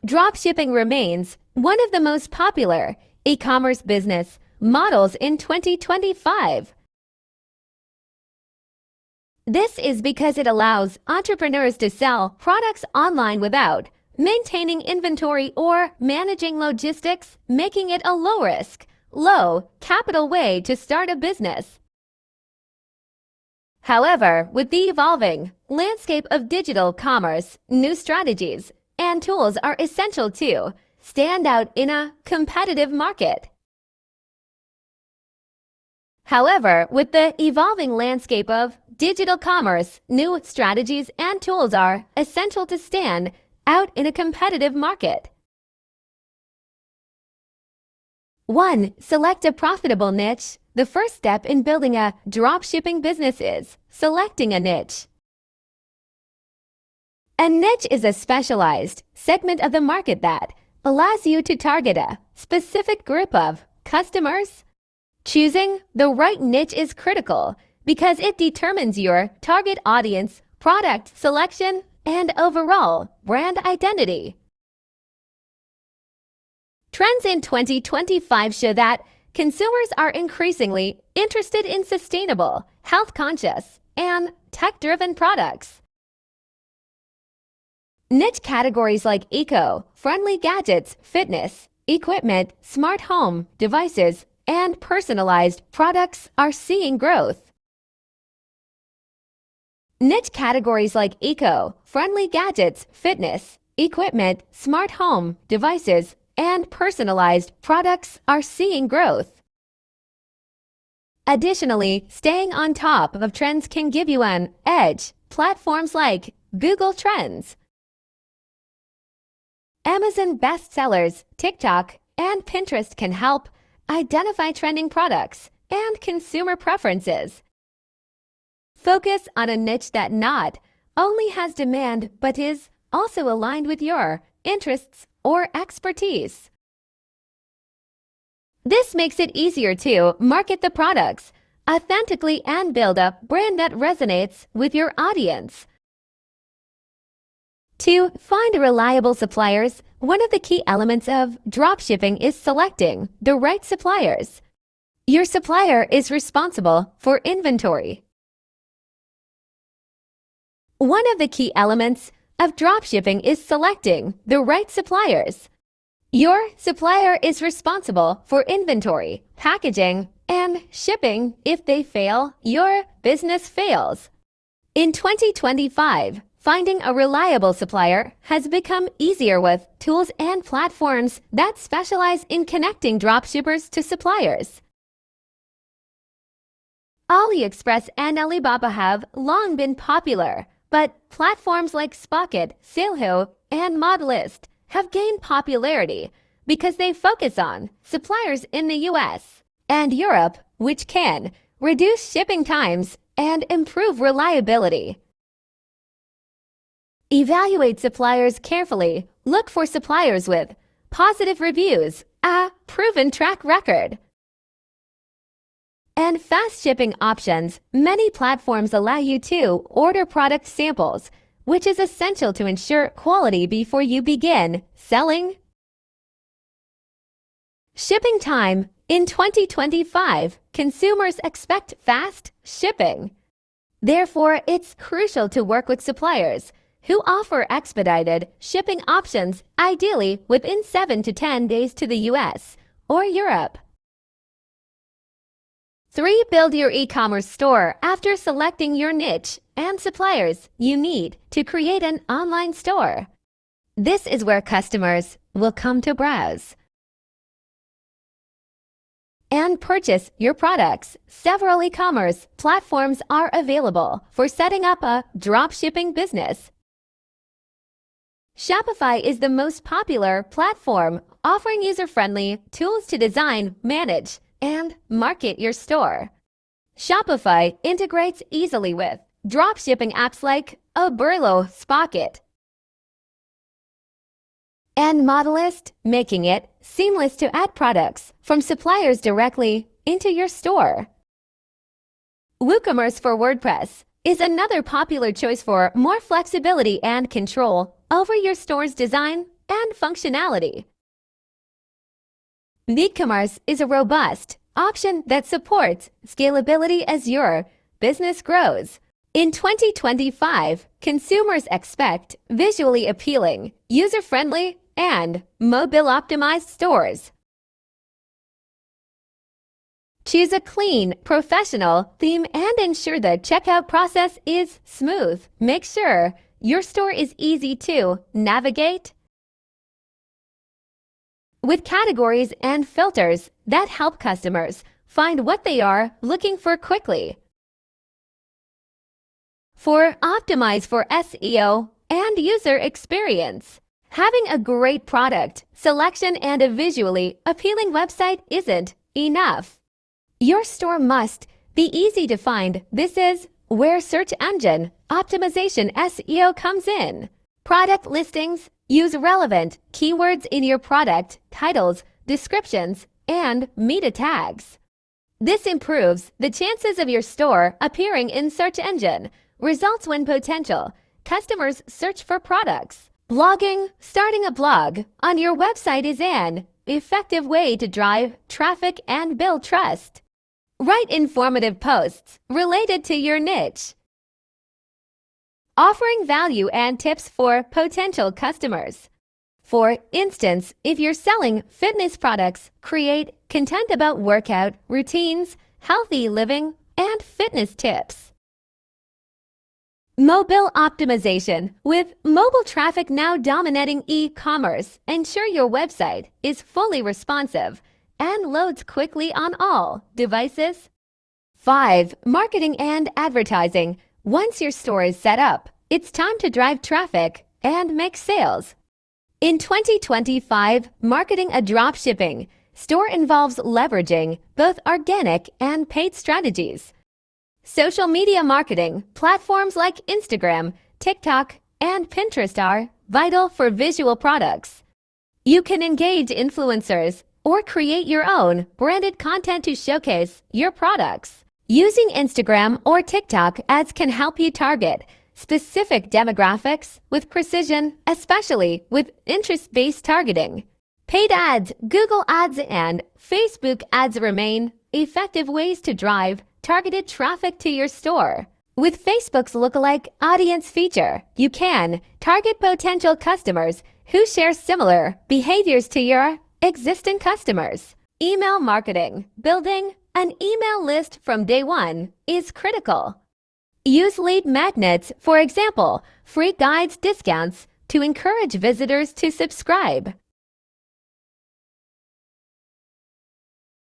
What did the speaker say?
Dropshipping remains one of the most popular e-commerce business models in 2025. This is because it allows entrepreneurs to sell products online without maintaining inventory or managing logistics, making it a low-risk, low-capital way to start a business. However, with the evolving landscape of digital commerce, new strategies and tools are essential to stand out in a competitive market. However, with the evolving landscape of digital commerce, new strategies and tools are essential to stand out in a competitive market. 1. Select a profitable niche. The first step in building a dropshipping business is selecting a niche. A niche is a specialized segment of the market that allows you to target a specific group of customers. Choosing the right niche is critical because it determines your target audience, product selection, and overall brand identity. Trends in 2025 show that consumers are increasingly interested in sustainable, health-conscious, and tech-driven products. Niche categories like eco-friendly gadgets, fitness, equipment, smart home devices, and personalized products are seeing growth. Niche categories like eco-friendly gadgets, fitness, equipment, smart home devices, and personalized products are seeing growth. Additionally, staying on top of trends can give you an edge. Platforms like Google Trends, Amazon bestsellers, TikTok, and Pinterest can help identify trending products and consumer preferences. Focus on a niche that not only has demand but is also aligned with your interests or expertise. This makes it easier to market the products authentically and build a brand that resonates with your audience. To find reliable suppliers, one of the key elements of dropshipping is selecting the right suppliers. Your supplier is responsible for inventory. One of the key elements of dropshipping is selecting the right suppliers. Your supplier is responsible for inventory, packaging, and shipping. If they fail, your business fails. In 2025, finding a reliable supplier has become easier with tools and platforms that specialize in connecting dropshippers to suppliers. AliExpress and Alibaba have long been popular, but platforms like Spocket, Saleho, and Modlist have gained popularity because they focus on suppliers in the US and Europe, which can reduce shipping times and improve reliability. Evaluate suppliers carefully. Look for suppliers with positive reviews, a proven track record, and fast shipping options. Many platforms allow you to order product samples, which is essential to ensure quality before you begin selling. Shipping time. In 2025, consumers expect fast shipping. Therefore, it's crucial to work with suppliers who offer expedited shipping options, ideally within 7 to 10 days to the US or Europe. 3. Build your e-commerce store. After selecting your niche and suppliers, you need to create an online store. This is where customers will come to browse and purchase your products. Several e-commerce platforms are available for setting up a dropshipping business. Shopify is the most popular platform, offering user-friendly tools to design, manage, and market your store. Shopify integrates easily with dropshipping apps like Oberlo, Spocket, and Modlist, making it seamless to add products from suppliers directly into your store. WooCommerce for WordPress is another popular choice for more flexibility and control over your store's design and functionality. E-commerce is a robust option that supports scalability as your business grows. In 2025, consumers expect visually appealing, user-friendly, and mobile-optimized stores. Choose a clean, professional theme and ensure the checkout process is smooth. Make sure your store is easy to navigate with categories and filters that help customers find what they are looking for quickly. Optimize for SEO and user experience. Having a great product, selection, and a visually appealing website isn't enough. Your store must be easy to find. This is where search engine optimization SEO comes in. Product listings. Use relevant keywords in your product titles, descriptions, and meta tags. This improves the chances of your store appearing in search engine results when potential customers search for products. Blogging. Starting a blog on your website is an effective way to drive traffic and build trust. Write informative posts related to your niche, offering value and tips for potential customers. For instance, if you're selling fitness products, create content about workout routines, healthy living, and fitness tips. Mobile optimization. With mobile traffic now dominating e-commerce, ensure your website is fully responsive and loads quickly on all devices. 5. Marketing and advertising. Once your store is set up, it's time to drive traffic and make sales. In 2025, marketing a dropshipping store involves leveraging both organic and paid strategies. Social media marketing platforms like Instagram, TikTok, and Pinterest are vital for visual products. You can engage influencers or create your own branded content to showcase your products. Using Instagram or TikTok ads can help you target specific demographics with precision, especially with interest-based targeting. Paid ads, Google Ads, and Facebook ads remain effective ways to drive targeted traffic to your store. With Facebook's lookalike audience feature, you can target potential customers who share similar behaviors to your existing customers. Email marketing. Building an email list from day one is critical. Use lead magnets, for example, free guides, discounts, to encourage visitors to subscribe.